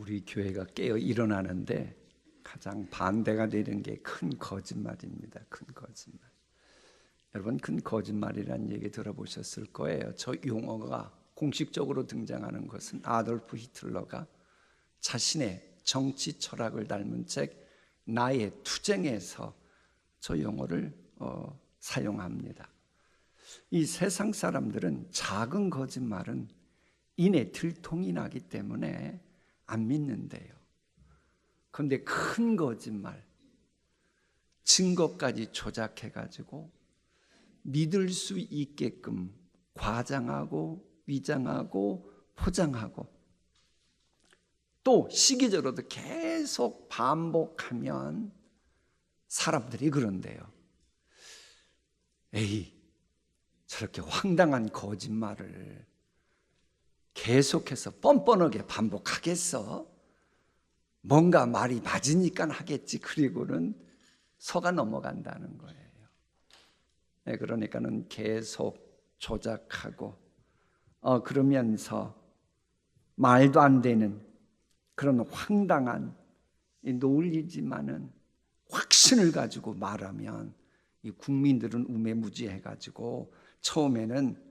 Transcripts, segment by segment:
우리 교회가 깨어 일어나는데 가장 반대가 되는 게 큰 거짓말입니다. 큰 거짓말. 여러분, 큰 거짓말이라는 얘기 들어보셨을 거예요. 저 용어가 공식적으로 등장하는 것은 아돌프 히틀러가 자신의 정치 철학을 닮은 책 나의 투쟁에서 저 용어를 사용합니다. 이 세상 사람들은 작은 거짓말은 이내 들통이 나기 때문에 안 믿는데요. 그런데 큰 거짓말, 증거까지 조작해가지고 믿을 수 있게끔 과장하고 위장하고 포장하고 또 시기적으로도 계속 반복하면 사람들이 그런데요. 에이, 저렇게 황당한 거짓말을 계속해서 뻔뻔하게 반복하겠어? 뭔가 말이 맞으니까 하겠지. 그리고는 속아 넘어간다는 거예요. 네, 그러니까는 계속 조작하고 그러면서 말도 안 되는 그런 황당한 논리지만은 확신을 가지고 말하면 이 국민들은 우매무지해가지고 처음에는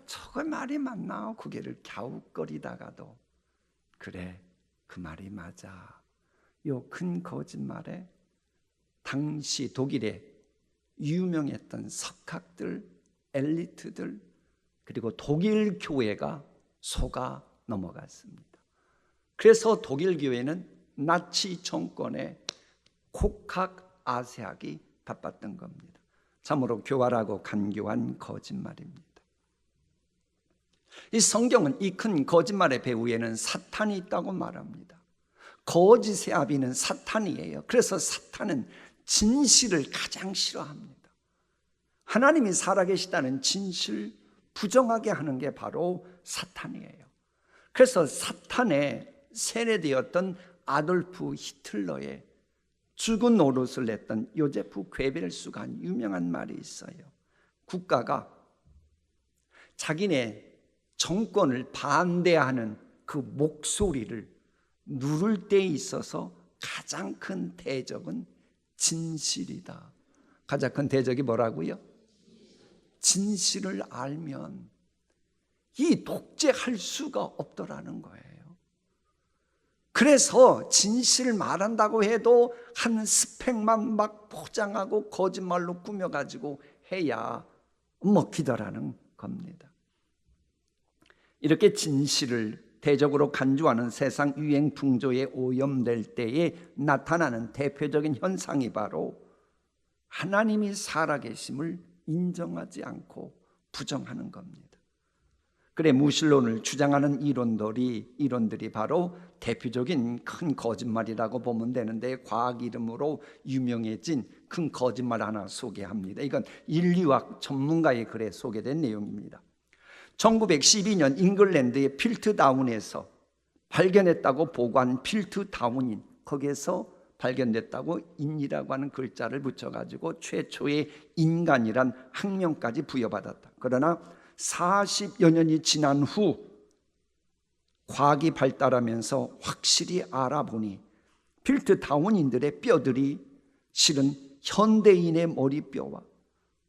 저거 말이 맞나 고개를 갸웃거리다가도 그래, 그 말이 맞아. 요 큰 거짓말에 당시 독일에 유명했던 석학들, 엘리트들 그리고 독일 교회가 속아 넘어갔습니다. 그래서 독일 교회는 나치 정권의 곡학 아세하기 바빴던 겁니다. 참으로 교활하고 간교한 거짓말입니다. 이 성경은 이 큰 거짓말의 배후에는 사탄이 있다고 말합니다. 거짓의 아비는 사탄이에요. 그래서 사탄은 진실을 가장 싫어합니다. 하나님이 살아계시다는 진실 부정하게 하는 게 바로 사탄이에요. 그래서 사탄에 세뇌되었던 아돌프 히틀러의 죽은 노릇을 냈던 요제프 괴벨수가 한 유명한 말이 있어요. 국가가 자기네 정권을 반대하는 그 목소리를 누를 때 있어서 가장 큰 대적은 진실이다. 가장 큰 대적이 뭐라고요? 진실을 알면 이 독재할 수가 없더라는 거예요. 그래서 진실을 말한다고 해도 한 스펙만 막 포장하고 거짓말로 꾸며가지고 해야 먹히더라는 겁니다. 이렇게 진실을 대적으로 간주하는 세상 유행 풍조에 오염될 때에 나타나는 대표적인 현상이 바로 하나님이 살아계심을 인정하지 않고 부정하는 겁니다. 그래, 무신론을 주장하는 이론들이 바로 대표적인 큰 거짓말이라고 보면 되는데, 과학 이름으로 유명해진 큰 거짓말 하나 소개합니다. 이건 인류학 전문가의 글에 소개된 내용입니다. 1912년 잉글랜드의 필트다운에서 발견했다고 보고한 필트다운인, 거기에서 발견됐다고 인이라고 하는 글자를 붙여가지고 최초의 인간이란 학명까지 부여받았다. 그러나 40여 년이 지난 후 과학이 발달하면서 확실히 알아보니 필트다운인들의 뼈들이 실은 현대인의 머리뼈와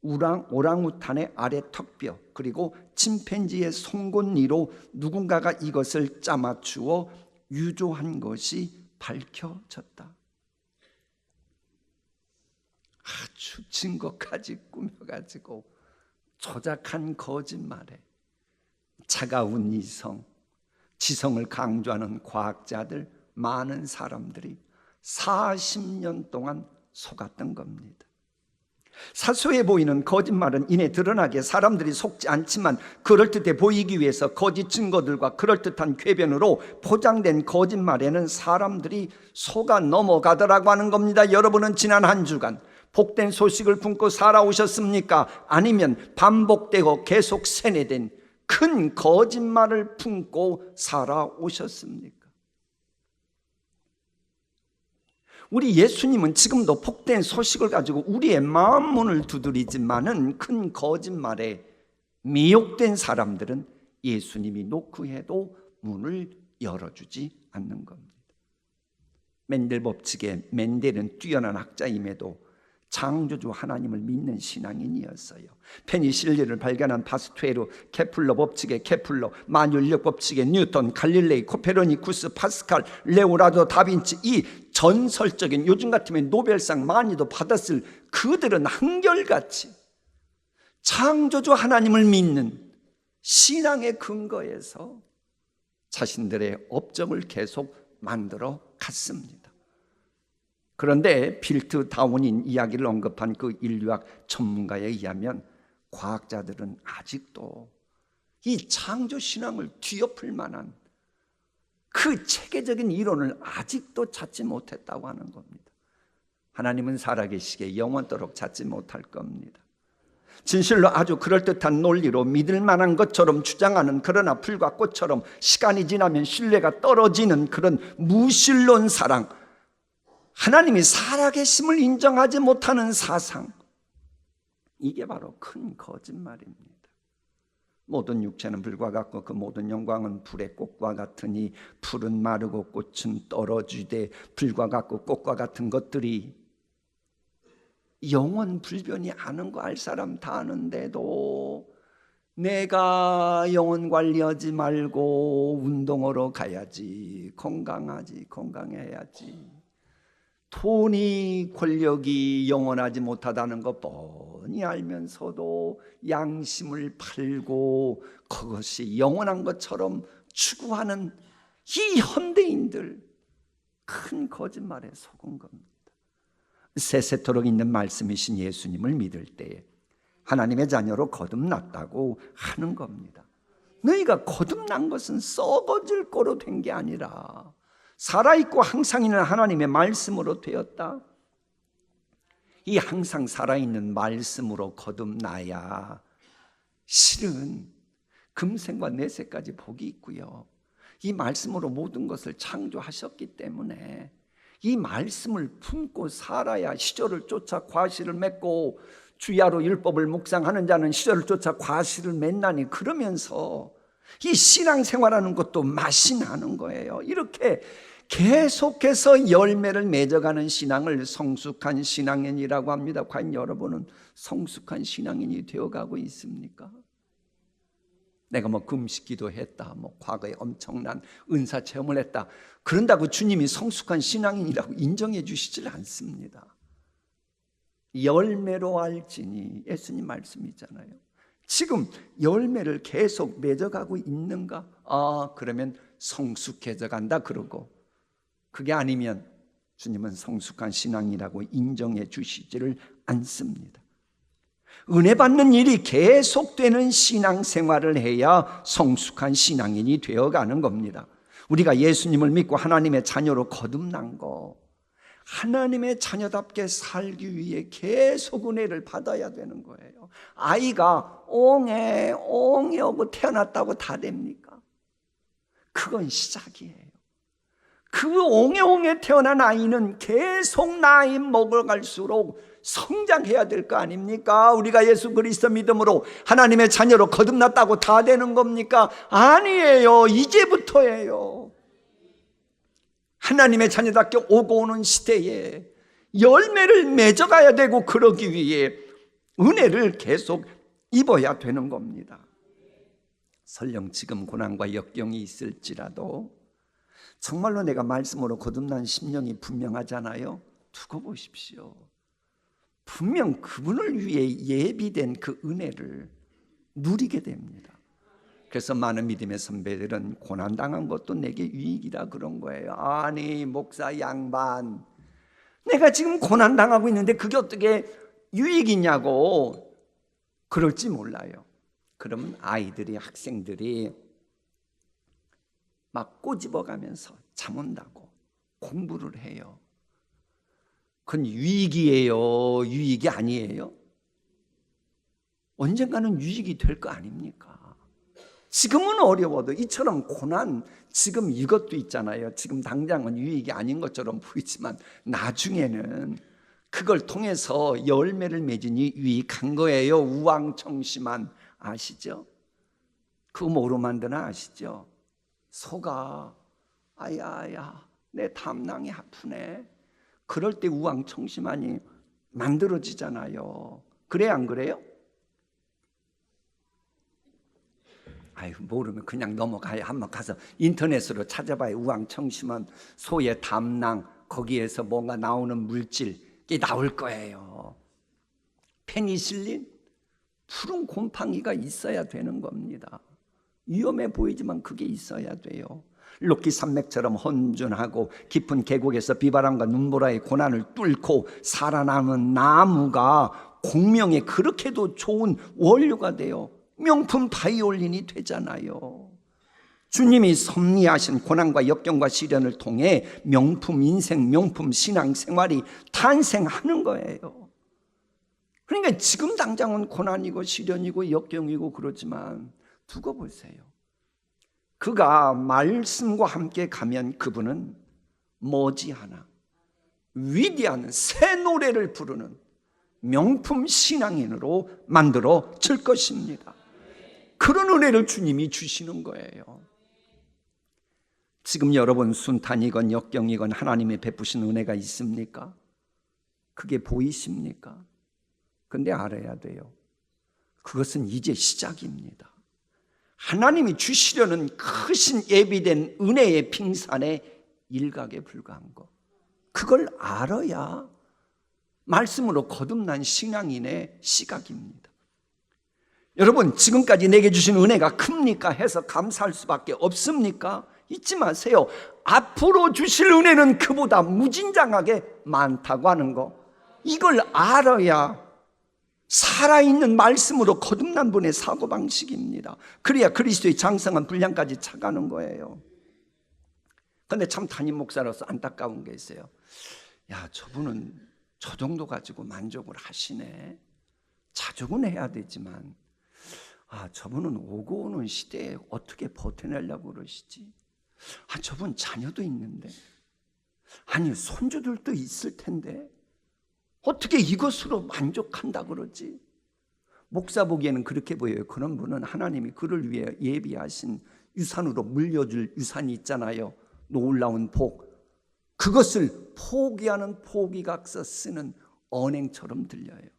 오랑우탄의 아래 턱뼈 그리고 침팬지의 송곳니로 누군가가 이것을 짜맞추어 유조한 것이 밝혀졌다. 아주 증거까지 꾸며가지고 조작한 거짓말에 차가운 이성, 지성을 강조하는 과학자들, 많은 사람들이 40년 동안 속았던 겁니다. 사소해 보이는 거짓말은 이내 드러나게 사람들이 속지 않지만 그럴듯해 보이기 위해서 거짓 증거들과 그럴듯한 궤변으로 포장된 거짓말에는 사람들이 속아 넘어가더라고 하는 겁니다. 여러분은 지난 한 주간 복된 소식을 품고 살아오셨습니까? 아니면 반복되고 계속 세뇌된 큰 거짓말을 품고 살아오셨습니까? 우리 예수님은 지금도 복된 소식을 가지고 우리의 마음 문을 두드리지만은 큰 거짓말에 미혹된 사람들은 예수님이 노크해도 문을 열어주지 않는 겁니다. 멘델 법칙에 멘델은 뛰어난 학자임에도 창조주 하나님을 믿는 신앙인이었어요. 페니실린을 발견한 파스투에르, 케플러 법칙의 케플러, 만율력 법칙의 뉴턴, 갈릴레이, 코페르니쿠스, 파스칼, 레오나르도 다빈치, 이 전설적인, 요즘 같으면 노벨상 많이도 받았을 그들은 한결같이 창조주 하나님을 믿는 신앙의 근거에서 자신들의 업적을 계속 만들어 갔습니다. 그런데 필트 다윈인 이야기를 언급한 그 인류학 전문가에 의하면 과학자들은 아직도 이 창조 신앙을 뒤엎을 만한 그 체계적인 이론을 아직도 찾지 못했다고 하는 겁니다. 하나님은 살아계시기에 영원토록 찾지 못할 겁니다. 진실로 아주 그럴듯한 논리로 믿을 만한 것처럼 주장하는, 그러나 풀과 꽃처럼 시간이 지나면 신뢰가 떨어지는 그런 무신론 사랑, 하나님이 살아계심을 인정하지 못하는 사상, 이게 바로 큰 거짓말입니다. 모든 육체는 불과 같고 그 모든 영광은 불의 꽃과 같으니 풀은 마르고 꽃은 떨어지되 불과 같고 꽃과 같은 것들이 영원 불변이 아는 거 알 사람 다 아는데도 내가 영혼 관리하지 말고 운동하러 가야지, 건강해야지, 돈이 권력이 영원하지 못하다는 것 뻔히 알면서도 양심을 팔고 그것이 영원한 것처럼 추구하는 이 현대인들, 큰 거짓말에 속은 겁니다. 세세토록 있는 말씀이신 예수님을 믿을 때에 하나님의 자녀로 거듭났다고 하는 겁니다. 너희가 거듭난 것은 썩어질 거로 된 게 아니라 살아있고 항상 있는 하나님의 말씀으로 되었다. 이 항상 살아있는 말씀으로 거듭나야 실은 금생과 내세까지 복이 있고요, 이 말씀으로 모든 것을 창조하셨기 때문에 이 말씀을 품고 살아야 시절을 쫓아 과실을 맺고, 주야로 율법을 묵상하는 자는 시절을 쫓아 과실을 맺나니, 그러면서 이 신앙생활하는 것도 맛이 나는 거예요. 이렇게 계속해서 열매를 맺어가는 신앙을 성숙한 신앙인이라고 합니다. 과연 여러분은 성숙한 신앙인이 되어가고 있습니까? 내가 금식 기도했다, 과거에 엄청난 은사 체험을 했다, 그런다고 주님이 성숙한 신앙인이라고 인정해 주시질 않습니다. 열매로 알지니, 예수님 말씀이잖아요. 지금 열매를 계속 맺어가고 있는가? 그러면 성숙해져 간다 그러고, 그게 아니면 주님은 성숙한 신앙이라고 인정해 주시지를 않습니다. 은혜 받는 일이 계속되는 신앙생활을 해야 성숙한 신앙인이 되어가는 겁니다. 우리가 예수님을 믿고 하나님의 자녀로 거듭난 거, 하나님의 자녀답게 살기 위해 계속 은혜를 받아야 되는 거예요. 아이가 옹해 하고 태어났다고 다 됩니까? 그건 시작이에요. 그 옹해 태어난 아이는 계속 나이 먹어갈수록 성장해야 될 거 아닙니까? 우리가 예수 그리스도 믿음으로 하나님의 자녀로 거듭났다고 다 되는 겁니까? 아니에요. 이제부터예요. 하나님의 자녀답게 오고 오는 시대에 열매를 맺어가야 되고, 그러기 위해 은혜를 계속 입어야 되는 겁니다. 설령 지금 고난과 역경이 있을지라도 정말로 내가 말씀으로 거듭난 심령이 분명하잖아요. 두고 보십시오. 분명 그분을 위해 예비된 그 은혜를 누리게 됩니다. 그래서 많은 믿음의 선배들은 고난당한 것도 내게 유익이다 그런 거예요. 아니 목사 양반, 내가 지금 고난당하고 있는데 그게 어떻게 유익이냐고 그럴지 몰라요. 그러면 아이들이, 학생들이 막 꼬집어가면서 잠 온다고 공부를 해요. 그건 유익이에요? 유익이 아니에요? 언젠가는 유익이 될 거 아닙니까? 지금은 어려워도 이처럼 고난, 지금 이것도 있잖아요. 지금 당장은 유익이 아닌 것처럼 보이지만 나중에는 그걸 통해서 열매를 맺으니 유익한 거예요. 우왕청심한, 아시죠? 그 뭐로 만드나 아시죠? 소가 아야야 내 담낭이 아프네. 그럴 때 우왕청심환이 만들어지잖아요. 그래 안 그래요? 아유 모르면 그냥 넘어가요. 한번 가서 인터넷으로 찾아봐요. 우왕청심환 소의 담낭 거기에서 뭔가 나오는 물질이 나올 거예요. 페니실린 푸른 곰팡이가 있어야 되는 겁니다. 위험해 보이지만 그게 있어야 돼요. 로키 산맥처럼 헌준하고 깊은 계곡에서 비바람과 눈보라의 고난을 뚫고 살아남은 나무가 공명에 그렇게도 좋은 원료가 돼요. 명품 바이올린이 되잖아요. 주님이 섭리하신 고난과 역경과 시련을 통해 명품 인생, 명품 신앙 생활이 탄생하는 거예요. 그러니까 지금 당장은 고난이고 시련이고 역경이고 그러지만 두고 보세요. 그가 말씀과 함께 가면 그분은 머지않아 위대한 새 노래를 부르는 명품 신앙인으로 만들어 질 것입니다. 그런 은혜를 주님이 주시는 거예요. 지금 여러분 순탄이건 역경이건 하나님의 베푸신 은혜가 있습니까? 그게 보이십니까? 근데 알아야 돼요. 그것은 이제 시작입니다. 하나님이 주시려는 크신 예비된 은혜의 빙산의 일각에 불과한 것, 그걸 알아야 말씀으로 거듭난 신앙인의 시각입니다. 여러분 지금까지 내게 주신 은혜가 큽니까? 해서 감사할 수밖에 없습니까? 잊지 마세요. 앞으로 주실 은혜는 그보다 무진장하게 많다고 하는 거, 이걸 알아야 살아있는 말씀으로 거듭난 분의 사고방식입니다. 그래야 그리스도의 장성한 분량까지 차가는 거예요. 그런데 참 담임 목사로서 안타까운 게 있어요. 야, 저분은 저 정도 가지고 만족을 하시네. 자족은 해야 되지만 저분은 오고 오는 시대에 어떻게 버텨내려고 그러시지? 저분 자녀도 있는데, 아니 손주들도 있을 텐데 어떻게 이것으로 만족한다 그러지? 목사 보기에는 그렇게 보여요. 그런 분은 하나님이 그를 위해 예비하신 유산으로 물려줄 유산이 있잖아요. 놀라운 복. 그것을 포기하는 포기각서 쓰는 언행처럼 들려요.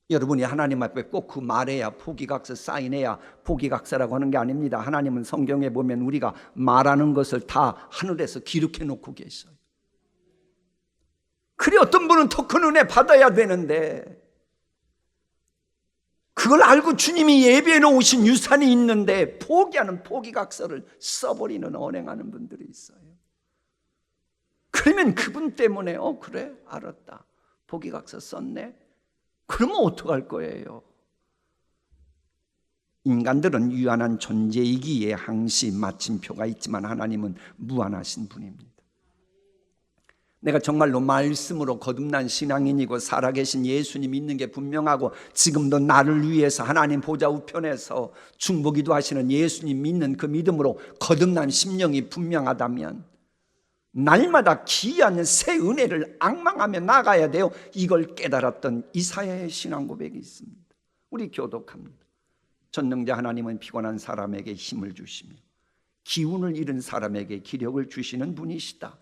여러분이 하나님 앞에 꼭 그 말해야 포기각서 사인해야 포기각서라고 하는 게 아닙니다. 하나님은 성경에 보면 우리가 말하는 것을 다 하늘에서 기록해 놓고 계셔요. 그래 어떤 분은 더 큰 은혜 받아야 되는데, 그걸 알고 주님이 예비해 놓으신 유산이 있는데 포기하는 포기각서를 써버리는 언행하는 분들이 있어요. 그러면 그분 때문에 그래 알았다, 포기각서 썼네, 그러면 어떡할 거예요? 인간들은 유한한 존재이기에 항시 마침표가 있지만 하나님은 무한하신 분입니다. 내가 정말로 말씀으로 거듭난 신앙인이고 살아계신 예수님 있는 게 분명하고 지금도 나를 위해서 하나님 보좌 우편에서 중보기도 하시는 예수님 믿는 그 믿음으로 거듭난 심령이 분명하다면 날마다 기이한 새 은혜를 앙망하며 나가야 돼요. 이걸 깨달았던 이사야의 신앙 고백이 있습니다. 우리 교독합니다. 전능자 하나님은 피곤한 사람에게 힘을 주시며 기운을 잃은 사람에게 기력을 주시는 분이시다.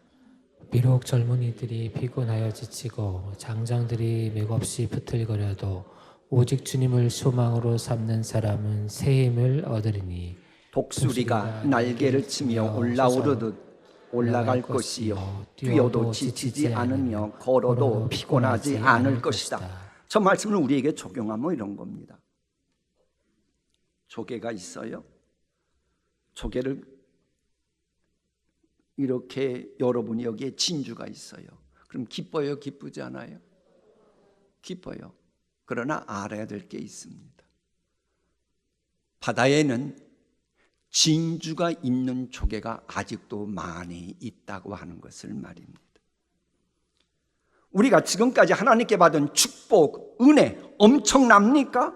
비록 젊은이들이 피곤하여 지치고 장장들이 맥없이 비틀거려도 오직 주님을 소망으로 삼는 사람은 새 힘을 얻으리니 독수리가 날개를 치며 올라오르듯 올라갈 것이요 뛰어도 지치지 않으며 걸어도 피곤하지 않을 것이다. 저 말씀을 우리에게 적용하면 이런 겁니다. 조개가 있어요. 조개를 이렇게 여러분이 여기에 진주가 있어요. 그럼 기뻐요? 기쁘지 않아요? 기뻐요. 그러나 알아야 될 게 있습니다. 바다에는 진주가 있는 조개가 아직도 많이 있다고 하는 것을 말입니다. 우리가 지금까지 하나님께 받은 축복, 은혜 엄청납니까?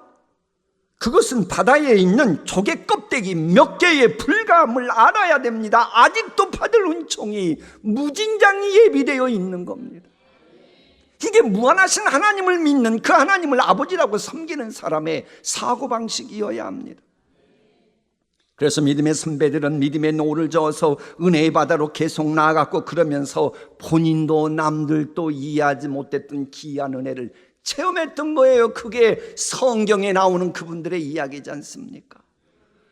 그것은 바다에 있는 조개 껍데기 몇 개에 불과함을 알아야 됩니다. 아직도 받을 은총이 무진장이 예비되어 있는 겁니다. 이게 무한하신 하나님을 믿는, 그 하나님을 아버지라고 섬기는 사람의 사고방식이어야 합니다. 그래서 믿음의 선배들은 믿음의 노를 저어서 은혜의 바다로 계속 나아갔고, 그러면서 본인도 남들도 이해하지 못했던 귀한 은혜를 체험했던 거예요. 그게 성경에 나오는 그분들의 이야기지 않습니까?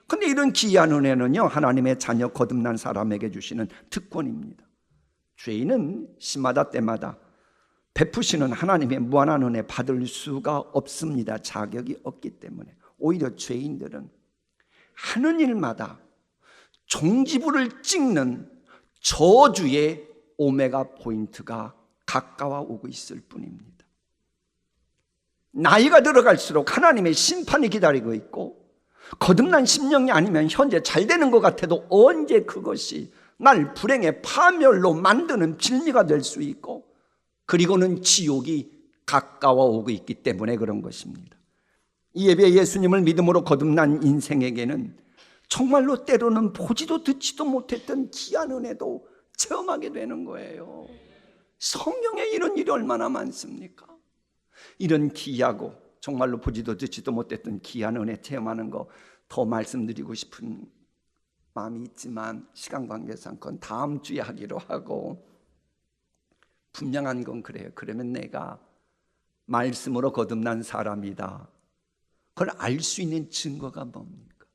근데 이런 귀한 은혜는요, 하나님의 자녀 거듭난 사람에게 주시는 특권입니다. 죄인은 시마다 때마다 베푸시는 하나님의 무한한 은혜 받을 수가 없습니다. 자격이 없기 때문에. 오히려 죄인들은 하는 일마다 종지부를 찍는 저주의 오메가 포인트가 가까워 오고 있을 뿐입니다. 나이가 들어갈수록 하나님의 심판이 기다리고 있고, 거듭난 심령이 아니면 현재 잘 되는 것 같아도 언제 그것이 날 불행의 파멸로 만드는 빌미가 될 수 있고, 그리고는 지옥이 가까워 오고 있기 때문에 그런 것입니다. 이 예배에 예수님을 믿음으로 거듭난 인생에게는 정말로 때로는 보지도 듣지도 못했던 귀한 은혜도 체험하게 되는 거예요. 성경에 이런 일이 얼마나 많습니까? 이런 귀하고 정말로 보지도 듣지도 못했던 귀한 은혜 체험하는 거 더 말씀드리고 싶은 마음이 있지만 시간 관계상 그건 다음 주에 하기로 하고, 분명한 건 그래요. 그러면 내가 말씀으로 거듭난 사람이다, 그걸 알 수 있는 증거가 뭡니까?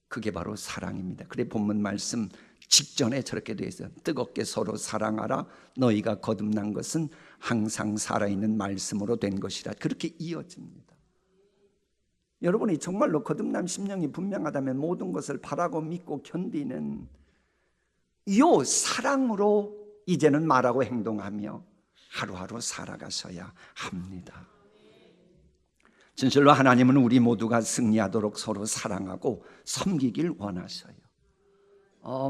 그게 바로 사랑입니다. 그래 본문 말씀 직전에 저렇게 되어 있어요. 뜨겁게 서로 사랑하라. 너희가 거듭난 것은 항상 살아있는 말씀으로 된 것이라. 그렇게 이어집니다. 여러분이 정말로 거듭남 심령이 분명하다면 모든 것을 바라고 믿고 견디는 이 사랑으로 이제는 말하고 행동하며 하루하루 살아가셔야 합니다. 진실로 하나님은 우리 모두가 승리하도록 서로 사랑하고 섬기길 원하셔요.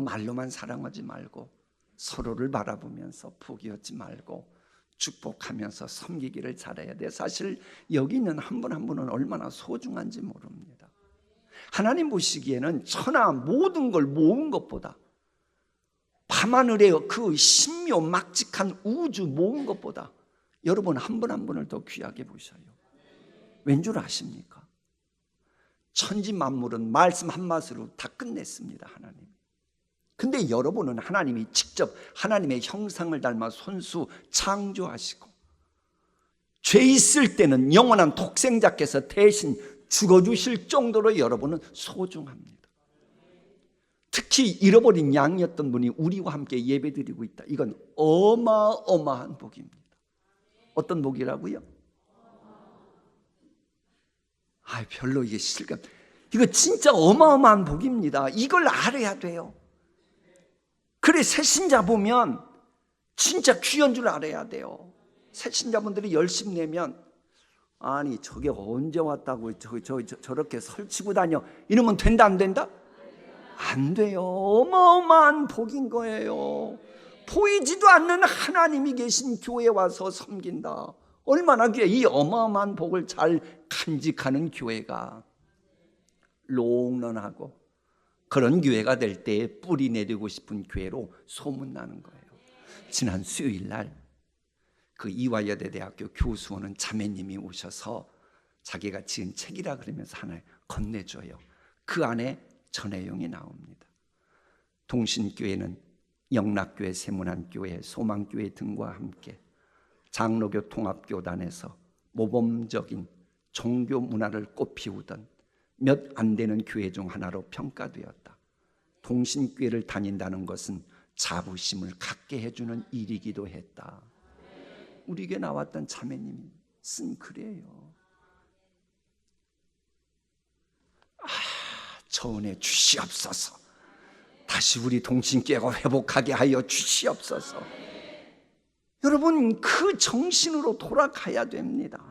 말로만 사랑하지 말고 서로를 바라보면서 포기하지 말고 축복하면서 섬기기를 잘해야 돼. 사실 여기 있는 한 분 한 분은 얼마나 소중한지 모릅니다. 하나님 보시기에는 천하 모든 걸 모은 것보다, 밤하늘의 그 신묘 막직한 우주 모은 것보다 여러분 한 분 한 분을 더 귀하게 보셔요. 왠 줄 아십니까? 천지 만물은 말씀 한마디로 다 끝냈습니다. 하나님. 근데 여러분은 하나님이 직접 하나님의 형상을 닮아 손수 창조하시고, 죄 있을 때는 영원한 독생자께서 대신 죽어주실 정도로 여러분은 소중합니다. 특히 잃어버린 양이었던 분이 우리와 함께 예배드리고 있다. 이건 어마어마한 복입니다. 어떤 복이라고요? 별로 이게 실감. 이거 진짜 어마어마한 복입니다. 이걸 알아야 돼요. 그래 새신자 보면 진짜 귀한 줄 알아야 돼요. 새신자분들이 열심 내면, 아니 저게 언제 왔다고 저렇게 설치고 다녀, 이러면 된다 안 된다? 안 돼요. 어마어마한 복인 거예요. 보이지도 않는 하나님이 계신 교회에 와서 섬긴다. 얼마나 귀해. 이 어마어마한 복을 잘 간직하는 교회가 롱런하고 그런 교회가 될 때 뿌리 내리고 싶은 교회로 소문나는 거예요. 지난 수요일 날 그 이화여대대학교 교수원은 자매님이 오셔서 자기가 지은 책이라 그러면서 하나 건네줘요. 그 안에 저 내용이 나옵니다. 동신교회는 영락교회, 세문안교회, 소망교회 등과 함께 장로교 통합교단에서 모범적인 종교 문화를 꽃피우던 몇 안 되는 교회 중 하나로 평가되었다. 동신교회를 다닌다는 것은 자부심을 갖게 해주는 일이기도 했다. 우리에게 나왔던 자매님이 쓴 글이에요. 저 은혜 주시옵소서. 다시 우리 동신교회가 회복하게 하여 주시옵소서. 여러분 그 정신으로 돌아가야 됩니다.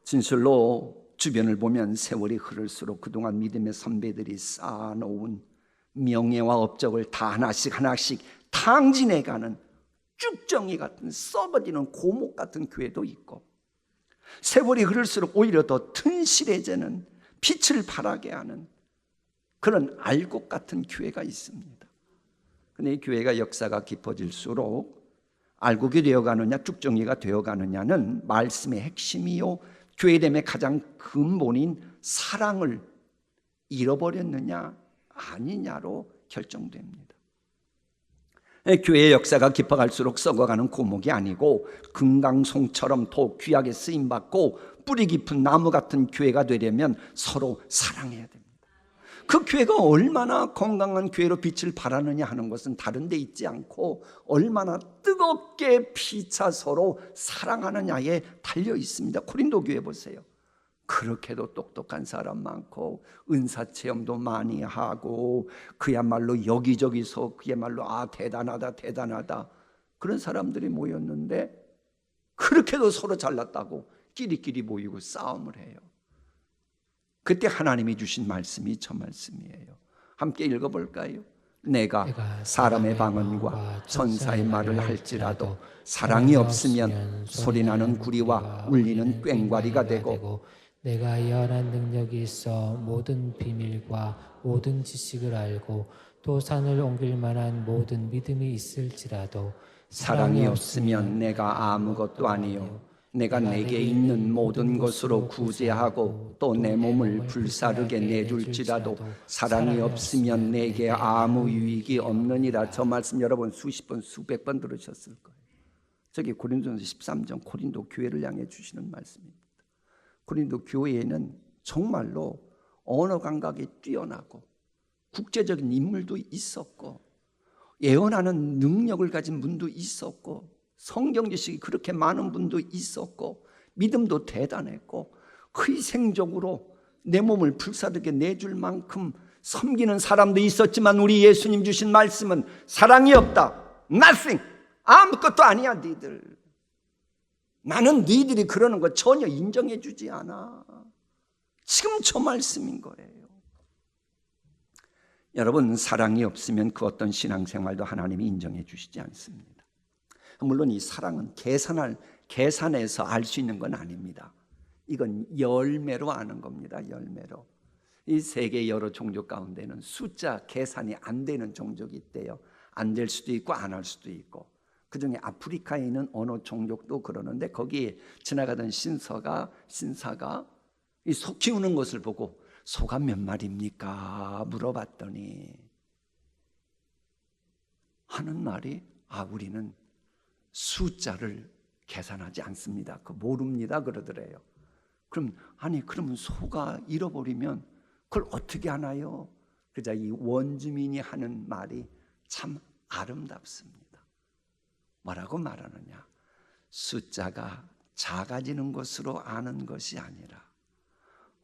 진실로 주변을 보면 세월이 흐를수록 그동안 믿음의 선배들이 쌓아놓은 명예와 업적을 다 하나씩 탕진해가는 쭉정이 같은 썩어지는 고목 같은 교회도 있고, 세월이 흐를수록 오히려 더 튼실해지는 빛을 발하게 하는 그런 알곡 같은 교회가 있습니다. 근데 이 교회가 역사가 깊어질수록 알곡이 되어가느냐 쭉정이가 되어가느냐는 말씀의 핵심이요 교회됨의 가장 근본인 사랑을 잃어버렸느냐 아니냐로 결정됩니다. 교회의 역사가 깊어갈수록 썩어가는 고목이 아니고 금강송처럼 더 귀하게 쓰임받고 뿌리 깊은 나무 같은 교회가 되려면 서로 사랑해야 됩니다. 그 교회가 얼마나 건강한 교회로 빛을 발하느냐 하는 것은 다른 데 있지 않고 얼마나 뜨겁게 피차 서로 사랑하느냐에 달려 있습니다. 고린도 교회 보세요. 그렇게도 똑똑한 사람 많고 은사 체험도 많이 하고 그야말로 여기저기서 그야말로 대단하다 대단하다 그런 사람들이 모였는데 그렇게도 서로 잘났다고 끼리끼리 모이고 싸움을 해요. 그때 하나님이 주신 말씀이 저 말씀이에요. 함께 읽어볼까요? 내가 사람의 방언과 천사의 말을 할지라도 사랑이 없으면 소리나는 구리와 울리는 꽹과리가 되고 내가 예언한 능력이 있어 모든 비밀과 모든 지식을 알고 또 산을 옮길 만한 모든 믿음이 있을지라도 사랑이 없으면 내가 아무것도 아니요 내가 내게 있는 모든 것으로 구제하고 또 내 몸을 불사르게 내줄지라도 사랑이 없으면 내게 아무 유익이 없느니라. 저 말씀 여러분 수십 번 수백 번 들으셨을 거예요. 저기 고린도전서 13장 고린도 교회를 향해 주시는 말씀입니다. 고린도 교회에는 정말로 언어 감각이 뛰어나고 국제적인 인물도 있었고 예언하는 능력을 가진 분도 있었고 성경 지식이 그렇게 많은 분도 있었고 믿음도 대단했고 희생적으로 내 몸을 불사르게 내줄 만큼 섬기는 사람도 있었지만 우리 예수님 주신 말씀은 사랑이 없다. Nothing. 아무것도 아니야 니들. 나는 니들이 그러는 거 전혀 인정해 주지 않아. 지금 저 말씀인 거예요. 여러분 사랑이 없으면 그 어떤 신앙생활도 하나님이 인정해 주시지 않습니다. 물론 이 사랑은 계산해서 알 수 있는 건 아닙니다. 이건 열매로 아는 겁니다. 열매로. 이 세계 여러 종족 가운데는 숫자 계산이 안 되는 종족이 있대요. 안 될 수도 있고 안 할 수도 있고. 그중에 아프리카에 있는 어느 종족도 그러는데 거기에 지나가던 신사가 이 소 키우는 것을 보고 소가 몇 마리입니까? 물어봤더니 하는 말이 우리는 숫자를 계산하지 않습니다. 모릅니다 그러더래요. 그러면 소가 잃어버리면 그걸 어떻게 하나요? 그자 이 원주민이 하는 말이 참 아름답습니다. 뭐라고 말하느냐? 숫자가 작아지는 것으로 아는 것이 아니라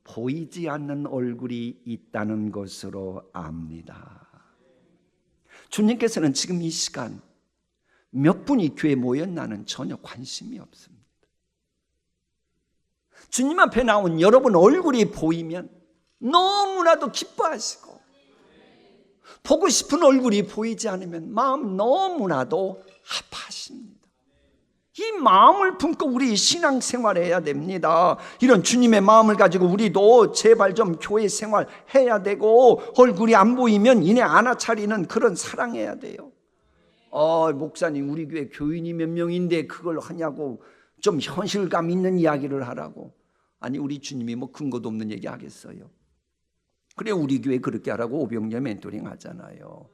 보이지 않는 얼굴이 있다는 것으로 압니다. 주님께서는 지금 이 시간 몇 분이 교회에 모였나는 전혀 관심이 없습니다. 주님 앞에 나온 여러분 얼굴이 보이면 너무나도 기뻐하시고 보고 싶은 얼굴이 보이지 않으면 마음 너무나도 아파하십니다. 이 마음을 품고 우리 신앙생활해야 됩니다. 이런 주님의 마음을 가지고 우리도 제발 좀 교회 생활해야 되고 얼굴이 안 보이면 이내 안아차리는 그런 사랑해야 돼요. 목사님 우리 교회 교인이 몇 명인데 그걸 하냐고 좀 현실감 있는 이야기를 하라고. 아니 우리 주님이 뭐 근거도 없는 얘기 하겠어요. 그래 우리 교회 그렇게 하라고 오병이어 멘토링 하잖아요.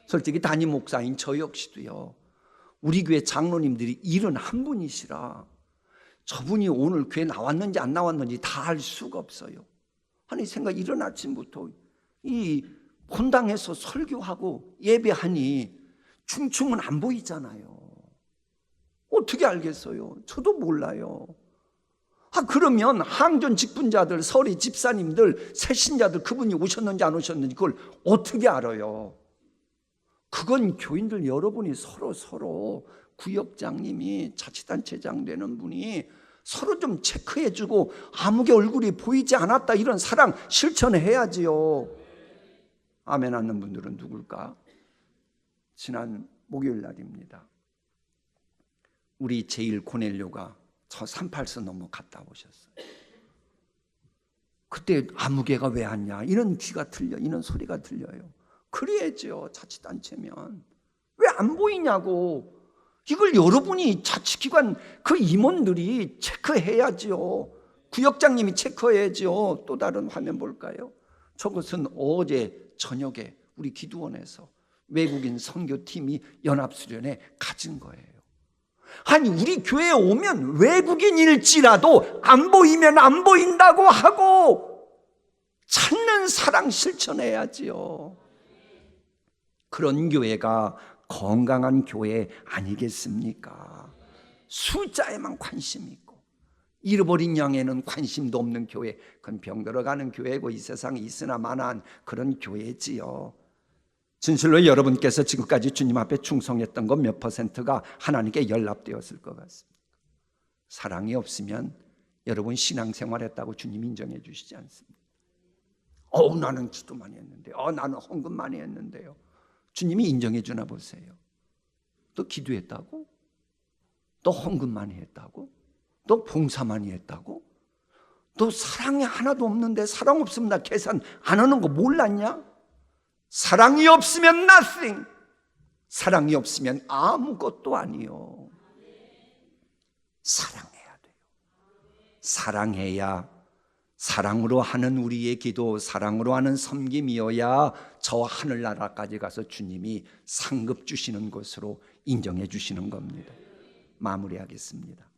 솔직히 담임 목사인 저 역시도요. 우리 교회 장로님들이 71분이시라 저분이 오늘 교회 나왔는지 안 나왔는지 다 알 수가 없어요. 아니 생각 이른 아침부터 이 본당에서 설교하고 예배하니 춤은 안 보이잖아요. 어떻게 알겠어요? 저도 몰라요. 그러면 항전 직분자들, 서리 집사님들, 새신자들 그분이 오셨는지 안 오셨는지 그걸 어떻게 알아요? 그건 교인들 여러분이 서로 구역장님이 자치단체장 되는 분이 서로 좀 체크해주고 아무개 얼굴이 보이지 않았다 이런 사랑 실천해야지요. 아멘 하는 분들은 누굴까? 지난 목요일 날입니다. 우리 제일 고넬료가 저 38선 넘어 갔다 오셨어요. 그때 아무개가 왜 왔냐 이런 귀가 들려 이런 소리가 들려요. 그래야죠. 자치단체면 왜 안 보이냐고. 이걸 여러분이 자치기관 그 임원들이 체크해야죠. 구역장님이 체크해야죠. 또 다른 화면 볼까요? 저것은 어제 저녁에 우리 기도원에서 외국인 선교팀이 연합수련회 가진 거예요. 아니, 우리 교회에 오면 외국인일지라도 안 보이면 안 보인다고 하고 찾는 사랑 실천해야지요. 그런 교회가 건강한 교회 아니겠습니까? 숫자에만 관심 있고 잃어버린 양에는 관심도 없는 교회, 그건 병들어가는 교회고 이 세상에 있으나 마나한 그런 교회지요. 진실로 여러분께서 지금까지 주님 앞에 충성했던 것 몇 %가 하나님께 연락되었을 것 같습니다. 사랑이 없으면 여러분 신앙생활했다고 주님 인정해 주시지 않습니다. 나는 기도 많이 했는데, 나는 헌금 많이 했는데요. 주님이 인정해 주나 보세요. 또 기도했다고? 또 헌금 많이 했다고? 또 봉사 많이 했다고? 또 사랑이 하나도 없는데 사랑 없으면 나 계산 안 하는 거 몰랐냐? 사랑이 없으면 nothing. 사랑이 없으면 아무것도 아니요. 사랑해야 돼요. 사랑해야 사랑으로 하는 우리의 기도, 사랑으로 하는 섬김이어야 저 하늘나라까지 가서 주님이 상급 주시는 것으로 인정해 주시는 겁니다. 마무리하겠습니다.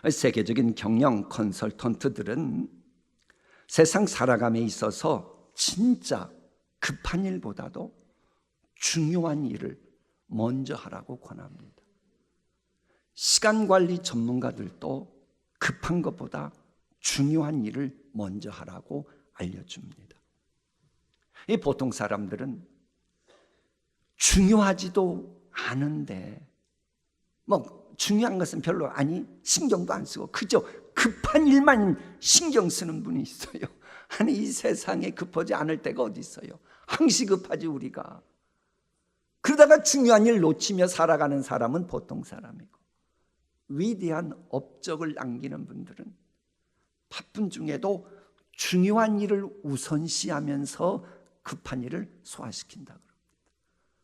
세계적인 경영 컨설턴트들은 세상 살아감에 있어서 진짜 급한 일보다도 중요한 일을 먼저 하라고 권합니다. 시간관리 전문가들도 급한 것보다 중요한 일을 먼저 하라고 알려줍니다. 이 보통 사람들은 중요하지도 않은데 중요한 것은 별로 신경도 안 쓰고 그저 급한 일만 신경 쓰는 분이 있어요. 아니, 이 세상에 급하지 않을 때가 어디 있어요? 항시 급하지 우리가. 그러다가 중요한 일 놓치며 살아가는 사람은 보통 사람이고, 위대한 업적을 남기는 분들은 바쁜 중에도 중요한 일을 우선시하면서 급한 일을 소화시킨다고 합니다.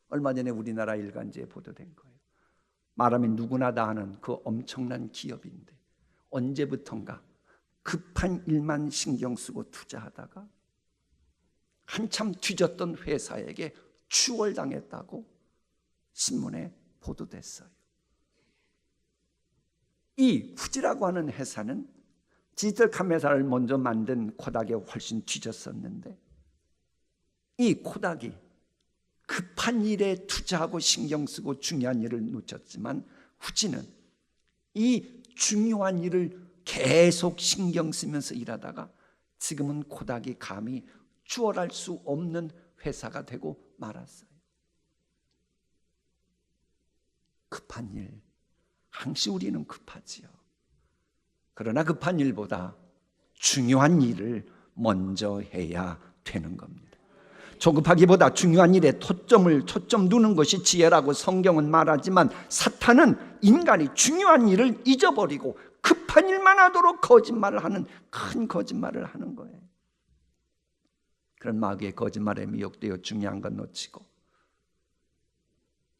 얼마 전에 우리나라 일간지에 보도된 거예요. 말하면 누구나 다 아는 그 엄청난 기업인데 언제부턴가 급한 일만 신경 쓰고 투자하다가 한참 뒤졌던 회사에게 추월당했다고 신문에 보도됐어요. 이 후지라고 하는 회사는 디지털 카메라를 먼저 만든 코닥에 훨씬 뒤졌었는데, 이 코닥이 급한 일에 투자하고 신경 쓰고 중요한 일을 놓쳤지만, 후지는 이 중요한 일을 계속 신경 쓰면서 일하다가 지금은 코닥이 감히 추월할 수 없는 회사가 되고 말았어요. 급한 일, 항시 우리는 급하지요. 그러나 급한 일보다 중요한 일을 먼저 해야 되는 겁니다. 조급하기보다 중요한 일에 초점 두는 것이 지혜라고 성경은 말하지만, 사탄은 인간이 중요한 일을 잊어버리고 급한 일만 하도록 거짓말을 하는, 큰 거짓말을 하는 거예요. 그런 마귀의 거짓말에 미혹되어 중요한 건 놓치고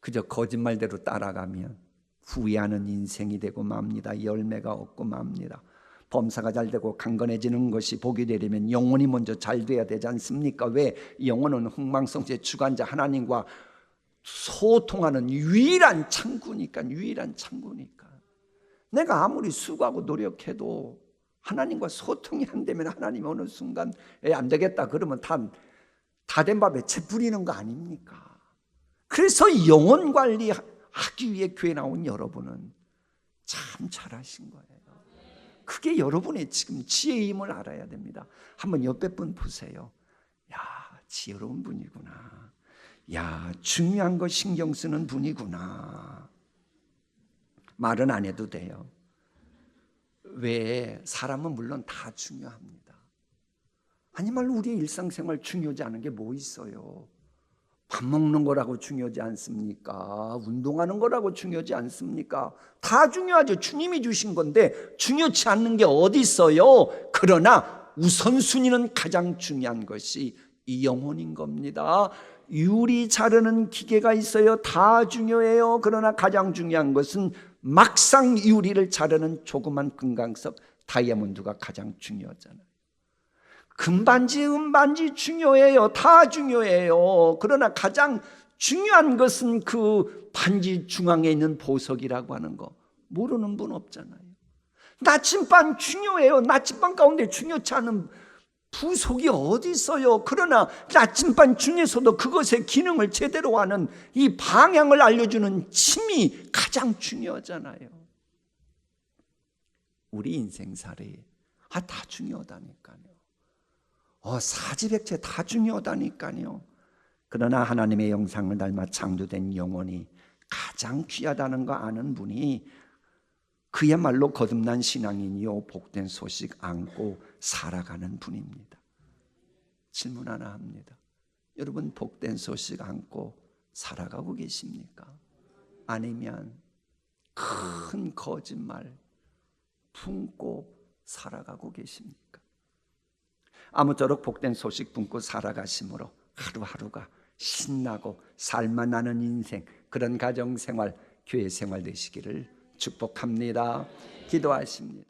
그저 거짓말대로 따라가면 후회하는 인생이 되고 맙니다. 열매가 없고 맙니다. 범사가 잘 되고 강건해지는 것이 복이 되려면 영혼이 먼저 잘 돼야 되지 않습니까? 왜? 영혼은 흥망성쇠의 주관자 하나님과 소통하는 유일한 창구니까. 내가 아무리 수고하고 노력해도 하나님과 소통이 안 되면 하나님이 어느 순간 안 되겠다 그러면 다 된 밥에 채 뿌리는 거 아닙니까? 그래서 영혼 관리하기 위해 교회 나온 여러분은 참 잘하신 거예요. 그게 여러분의 지금 지혜의 힘을 알아야 됩니다. 한번 옆에 분 보세요. 야, 지혜로운 분이구나. 야, 중요한 거 신경 쓰는 분이구나. 말은 안 해도 돼요. 왜? 사람은 물론 다 중요합니다. 아니 말로 우리의 일상생활 중요하지 않은 게 뭐 있어요? 밥 먹는 거라고 중요하지 않습니까? 운동하는 거라고 중요하지 않습니까? 다 중요하죠. 주님이 주신 건데 중요치 않는 게 어디 있어요? 그러나 우선순위는 가장 중요한 것이 이 영혼인 겁니다. 유리 자르는 기계가 있어요. 다 중요해요. 그러나 가장 중요한 것은 막상 유리를 자르는 조그만 금강석 다이아몬드가 가장 중요하잖아요. 금반지, 은반지 중요해요. 다 중요해요. 그러나 가장 중요한 것은 그 반지 중앙에 있는 보석이라고 하는 거 모르는 분 없잖아요. 나침반 중요해요. 나침반 가운데 중요치 않은 부속이 어디 있어요? 그러나 나침반 중에서도 그것의 기능을 제대로 하는 이 방향을 알려주는 침이 가장 중요하잖아요. 우리 인생살이 다 중요하다니까요. 사지백체 다 중요하다니까요. 그러나 하나님의 영상을 닮아 창조된 영혼이 가장 귀하다는 거 아는 분이 그야말로 거듭난 신앙인이요 복된 소식 안고 살아가는 분입니다. 질문 하나 합니다. 여러분 복된 소식 안고 살아가고 계십니까? 아니면 큰 거짓말 품고 살아가고 계십니까? 아무쪼록 복된 소식 품고 살아가심으로 하루하루가 신나고 살만나는 인생, 그런 가정생활, 교회생활 되시기를 축복합니다. 기도하십니다.